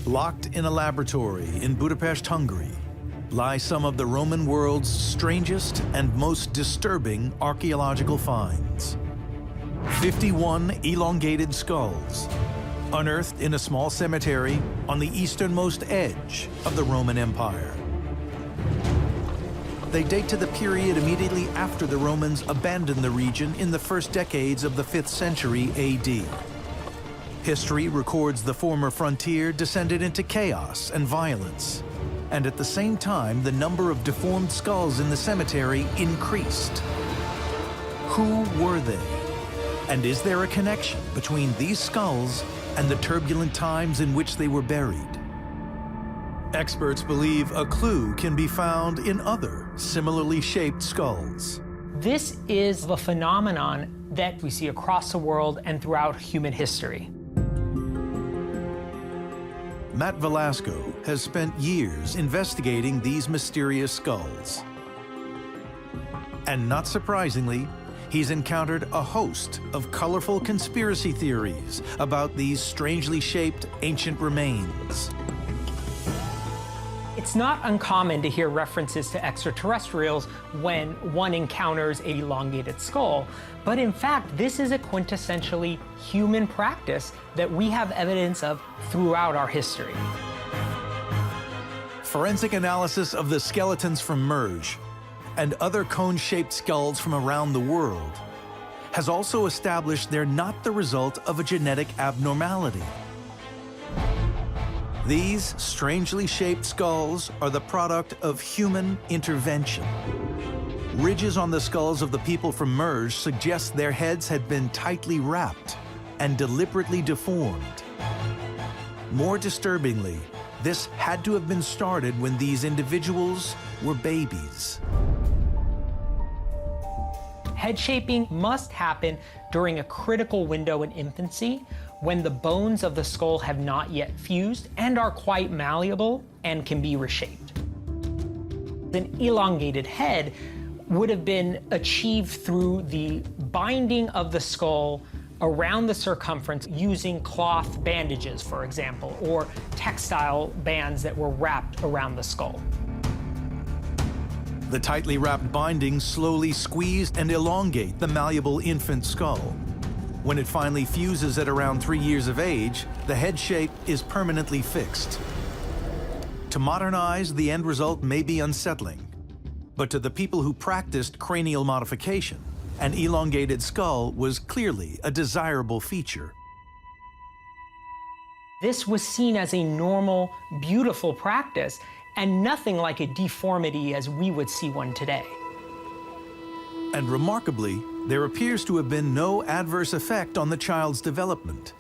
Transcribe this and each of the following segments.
Locked in a laboratory in Budapest, Hungary, lie some of the Roman world's strangest and most disturbing archaeological finds. 51 elongated skulls, unearthed in a small cemetery on the easternmost edge of the Roman Empire. They date to the period immediately after the Romans abandoned the region in the first decades of the 5th century AD. History records the former frontier descended into chaos and violence, and at the same time, the number of deformed skulls in the cemetery increased. Who were they? And is there a connection between these skulls and the turbulent times in which they were buried? Experts believe a clue can be found in other similarly shaped skulls. This is a phenomenon that we see across the world and throughout human history. Matt Velasco has spent years investigating these mysterious skulls. And not surprisingly, he's encountered a host of colorful conspiracy theories about these strangely shaped ancient remains. It's not uncommon to hear references to extraterrestrials when one encounters an elongated skull, but in fact, this is a quintessentially human practice that we have evidence of throughout our history. Forensic analysis of the skeletons from Mozs and other cone-shaped skulls from around the world has also established they're not the result of a genetic abnormality. These strangely shaped skulls are the product of human intervention. Ridges on the skulls of the people from Mozs suggest their heads had been tightly wrapped and deliberately deformed. More disturbingly, this had to have been started when these individuals were babies. Head shaping must happen during a critical window in infancy, when the bones of the skull have not yet fused and are quite malleable and can be reshaped. An elongated head would have been achieved through the binding of the skull around the circumference using cloth bandages, for example, or textile bands that were wrapped around the skull. The tightly wrapped bindings slowly squeeze and elongate the malleable infant skull. When it finally fuses at around 3 years of age, the head shape is permanently fixed. To modernize, the end result may be unsettling, but to the people who practiced cranial modification, an elongated skull was clearly a desirable feature. This was seen as a normal, beautiful practice, and nothing like a deformity as we would see one today. And remarkably, there appears to have been no adverse effect on the child's development.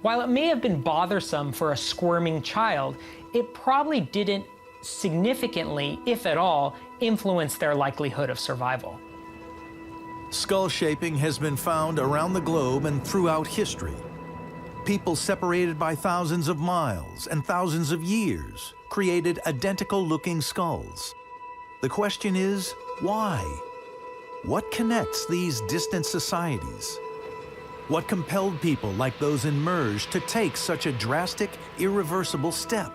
While it may have been bothersome for a squirming child, it probably didn't significantly, if at all, influence their likelihood of survival. Skull shaping has been found around the globe and throughout history. People separated by thousands of miles and thousands of years created identical-looking skulls. The question is, why? What connects these distant societies? What compelled people like those in Mozs to take such a drastic, irreversible step?